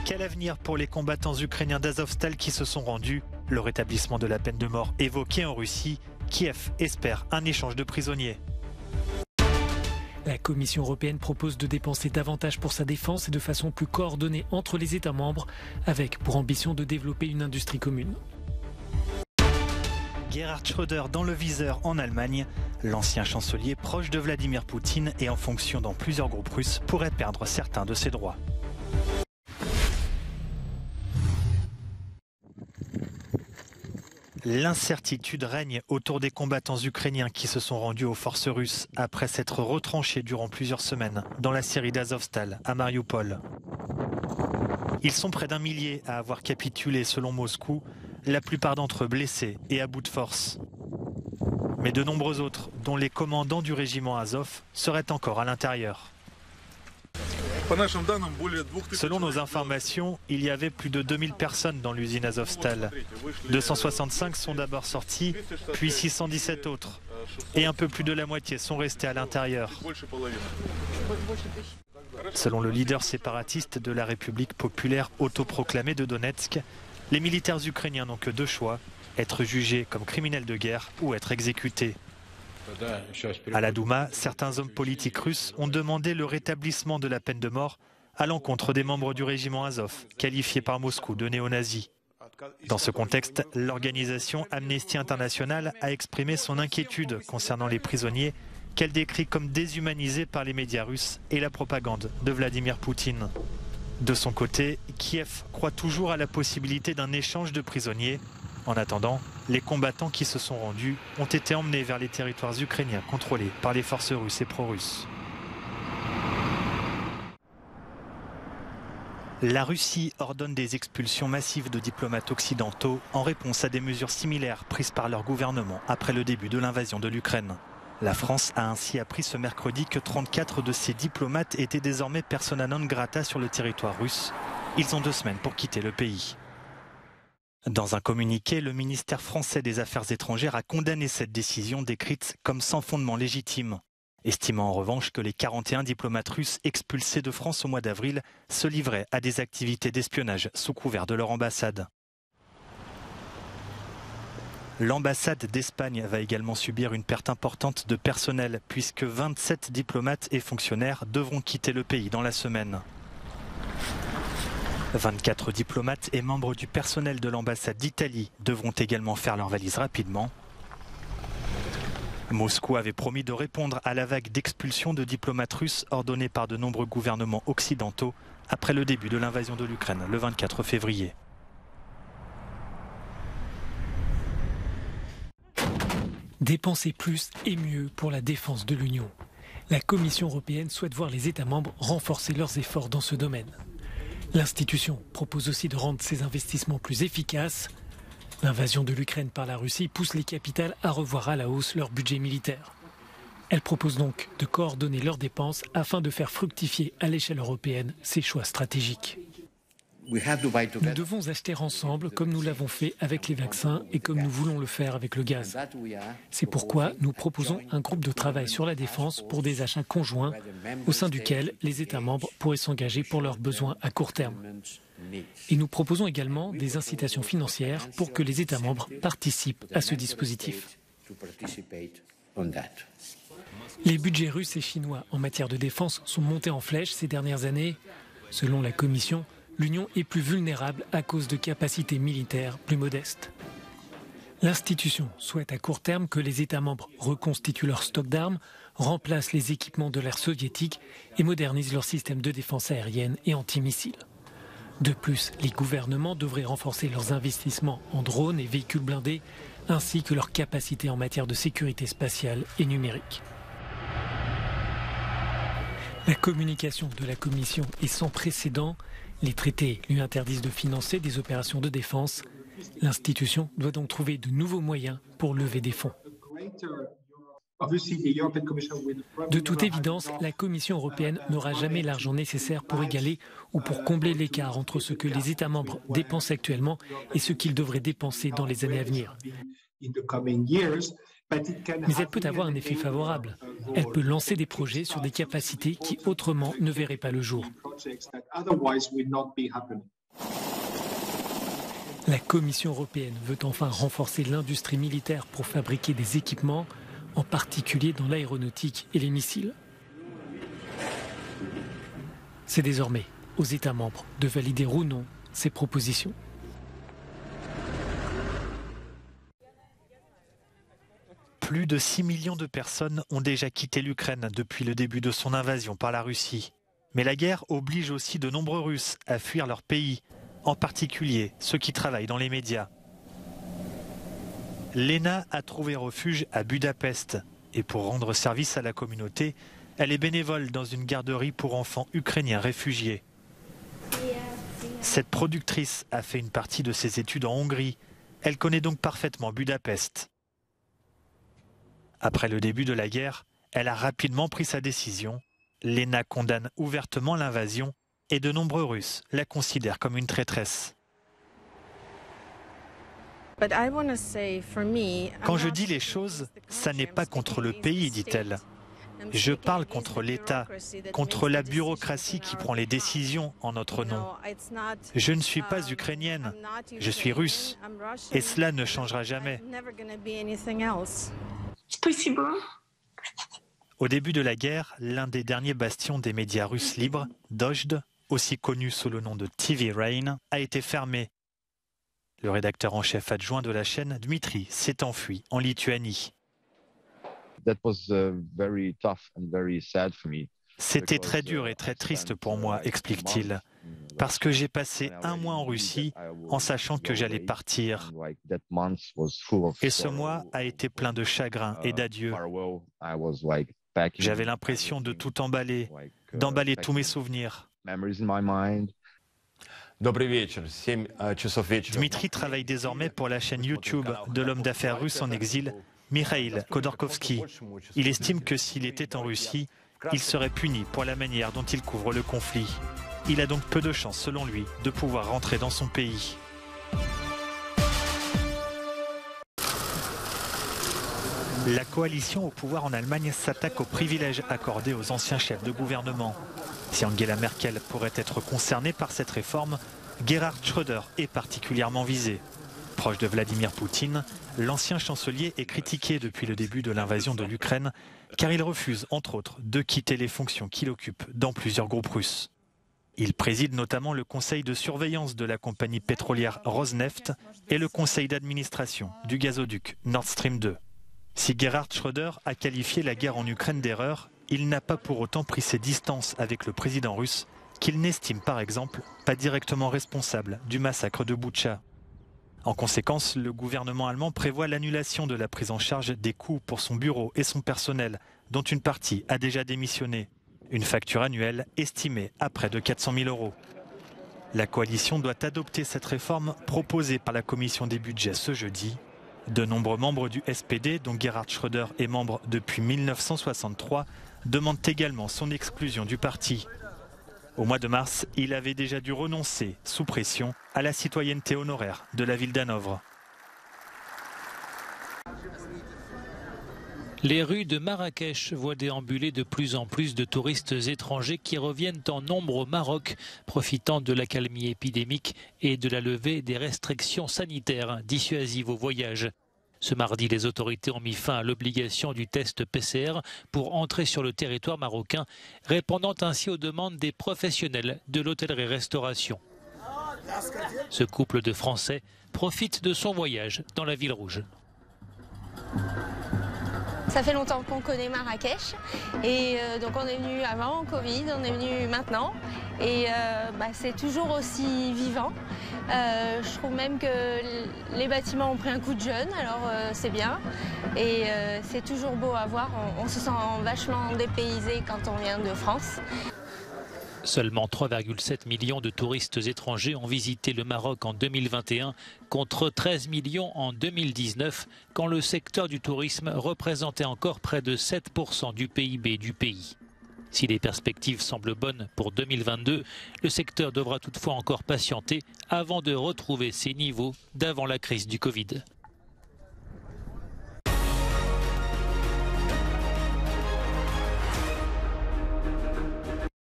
Quel avenir pour les combattants ukrainiens d'Azovstal qui se sont rendus? Le rétablissement de la peine de mort évoqué en Russie. Kiev espère un échange de prisonniers. La Commission européenne propose de dépenser davantage pour sa défense et de façon plus coordonnée entre les États membres, avec pour ambition de développer une industrie commune. Gerhard Schröder dans le viseur en Allemagne. L'ancien chancelier proche de Vladimir Poutine et en fonction dans plusieurs groupes russes pourrait perdre certains de ses droits. L'incertitude règne autour des combattants ukrainiens qui se sont rendus aux forces russes après s'être retranchés durant plusieurs semaines dans la Syrie d'Azovstal, à Mariupol. Ils sont près d'1 millier à avoir capitulé selon Moscou, la plupart d'entre eux blessés et à bout de force. Mais de nombreux autres, dont les commandants du régiment Azov, seraient encore à l'intérieur. Selon nos informations, il y avait plus de 2000 personnes dans l'usine Azovstal. 265 sont d'abord sortis, puis 617 autres. Et un peu plus de la moitié sont restés à l'intérieur. Selon le leader séparatiste de la République populaire autoproclamée de Donetsk, les militaires ukrainiens n'ont que deux choix, être jugés comme criminels de guerre ou être exécutés. À la Douma, certains hommes politiques russes ont demandé le rétablissement de la peine de mort à l'encontre des membres du régiment Azov, qualifiés par Moscou de néo-nazis. Dans ce contexte, l'organisation Amnesty International a exprimé son inquiétude concernant les prisonniers qu'elle décrit comme déshumanisés par les médias russes et la propagande de Vladimir Poutine. De son côté, Kiev croit toujours à la possibilité d'un échange de prisonniers. En attendant, les combattants qui se sont rendus ont été emmenés vers les territoires ukrainiens contrôlés par les forces russes et pro-russes. La Russie ordonne des expulsions massives de diplomates occidentaux en réponse à des mesures similaires prises par leur gouvernement après le début de l'invasion de l'Ukraine. La France a ainsi appris ce mercredi que 34 de ses diplomates étaient désormais persona non grata sur le territoire russe. Ils ont 2 semaines pour quitter le pays. Dans un communiqué, le ministère français des Affaires étrangères a condamné cette décision décrite comme sans fondement légitime, estimant en revanche que les 41 diplomates russes expulsés de France au mois d'avril se livraient à des activités d'espionnage sous couvert de leur ambassade. L'ambassade d'Espagne va également subir une perte importante de personnel puisque 27 diplomates et fonctionnaires devront quitter le pays dans la semaine. 24 diplomates et membres du personnel de l'ambassade d'Italie devront également faire leurs valises rapidement. Moscou avait promis de répondre à la vague d'expulsion de diplomates russes ordonnée par de nombreux gouvernements occidentaux après le début de l'invasion de l'Ukraine le 24 février. Dépenser plus et mieux pour la défense de l'Union. La Commission européenne souhaite voir les États membres renforcer leurs efforts dans ce domaine. L'institution propose aussi de rendre ces investissements plus efficaces. L'invasion de l'Ukraine par la Russie pousse les capitales à revoir à la hausse leur budget militaire. Elle propose donc de coordonner leurs dépenses afin de faire fructifier à l'échelle européenne ces choix stratégiques. Nous devons acheter ensemble comme nous l'avons fait avec les vaccins et comme nous voulons le faire avec le gaz. C'est pourquoi nous proposons un groupe de travail sur la défense pour des achats conjoints au sein duquel les États membres pourraient s'engager pour leurs besoins à court terme. Et nous proposons également des incitations financières pour que les États membres participent à ce dispositif. Les budgets russes et chinois en matière de défense sont montés en flèche ces dernières années. Selon la Commission, l'Union est plus vulnérable à cause de capacités militaires plus modestes. L'institution souhaite à court terme que les États membres reconstituent leur stock d'armes, remplacent les équipements de l'ère soviétique et modernisent leur système de défense aérienne et antimissiles. De plus, les gouvernements devraient renforcer leurs investissements en drones et véhicules blindés, ainsi que leurs capacités en matière de sécurité spatiale et numérique. La communication de la Commission est sans précédent. Les traités lui interdisent de financer des opérations de défense. L'institution doit donc trouver de nouveaux moyens pour lever des fonds. De toute évidence, la Commission européenne n'aura jamais l'argent nécessaire pour égaler ou pour combler l'écart entre ce que les États membres dépensent actuellement et ce qu'ils devraient dépenser dans les années à venir. Mais elle peut avoir un effet favorable. Elle peut lancer des projets sur des capacités qui autrement ne verraient pas le jour. La Commission européenne veut enfin renforcer l'industrie militaire pour fabriquer des équipements, en particulier dans l'aéronautique et les missiles. C'est désormais aux États membres de valider ou non ces propositions. Plus de 6 millions de personnes ont déjà quitté l'Ukraine depuis le début de son invasion par la Russie. Mais la guerre oblige aussi de nombreux Russes à fuir leur pays, en particulier ceux qui travaillent dans les médias. Lena a trouvé refuge à Budapest et pour rendre service à la communauté, elle est bénévole dans une garderie pour enfants ukrainiens réfugiés. Cette productrice a fait une partie de ses études en Hongrie. Elle connaît donc parfaitement Budapest. Après le début de la guerre, elle a rapidement pris sa décision. Lena condamne ouvertement l'invasion et de nombreux Russes la considèrent comme une traîtresse. Quand je dis les choses, ça n'est pas contre le pays, dit-elle. Je parle contre l'État, contre la bureaucratie qui prend les décisions en notre nom. Je ne suis pas ukrainienne, je suis russe, et cela ne changera jamais. Au début de la guerre, l'un des derniers bastions des médias russes libres, Dojd, aussi connu sous le nom de TV Rain, a été fermé. Le rédacteur en chef adjoint de la chaîne, Dmitri, s'est enfui en Lituanie. C'était très dur et très triste pour moi, explique-t-il, parce que j'ai passé un mois en Russie en sachant que j'allais partir. Et ce mois a été plein de chagrin et d'adieu. J'avais l'impression de tout emballer, d'emballer tous mes souvenirs. Dmitri travaille désormais pour la chaîne YouTube de l'homme d'affaires russe en exil, Mikhail Khodorkovsky. Il estime que s'il était en Russie, il serait puni pour la manière dont il couvre le conflit. Il a donc peu de chance, selon lui, de pouvoir rentrer dans son pays. La coalition au pouvoir en Allemagne s'attaque aux privilèges accordés aux anciens chefs de gouvernement. Si Angela Merkel pourrait être concernée par cette réforme, Gerhard Schröder est particulièrement visé. Proche de Vladimir Poutine, l'ancien chancelier est critiqué depuis le début de l'invasion de l'Ukraine car il refuse, entre autres, de quitter les fonctions qu'il occupe dans plusieurs groupes russes. Il préside notamment le conseil de surveillance de la compagnie pétrolière Rosneft et le conseil d'administration du gazoduc Nord Stream 2. Si Gerhard Schröder a qualifié la guerre en Ukraine d'erreur, il n'a pas pour autant pris ses distances avec le président russe, qu'il n'estime par exemple pas directement responsable du massacre de Boutcha. En conséquence, le gouvernement allemand prévoit l'annulation de la prise en charge des coûts pour son bureau et son personnel, dont une partie a déjà démissionné. Une facture annuelle estimée à près de 400 000 €. La coalition doit adopter cette réforme proposée par la commission des budgets ce jeudi. De nombreux membres du SPD, dont Gerhard Schröder est membre depuis 1963, demandent également son exclusion du parti. Au mois de mars, il avait déjà dû renoncer, sous pression, à la citoyenneté honoraire de la ville d'Hanovre. Les rues de Marrakech voient déambuler de plus en plus de touristes étrangers qui reviennent en nombre au Maroc, profitant de l'accalmie épidémique et de la levée des restrictions sanitaires dissuasives au voyage. Ce mardi, les autorités ont mis fin à l'obligation du test PCR pour entrer sur le territoire marocain, répondant ainsi aux demandes des professionnels de l'hôtellerie-restauration. Ce couple de Français profite de son voyage dans la ville rouge. Ça fait longtemps qu'on connaît Marrakech et donc on est venu avant Covid, on est venu maintenant et c'est toujours aussi vivant. Je trouve même que les bâtiments ont pris un coup de jeune, alors c'est bien et c'est toujours beau à voir, on se sent vachement dépaysé quand on vient de France. Seulement 3,7 millions de touristes étrangers ont visité le Maroc en 2021 contre 13 millions en 2019 quand le secteur du tourisme représentait encore près de 7% du PIB du pays. Si les perspectives semblent bonnes pour 2022, le secteur devra toutefois encore patienter avant de retrouver ses niveaux d'avant la crise du Covid.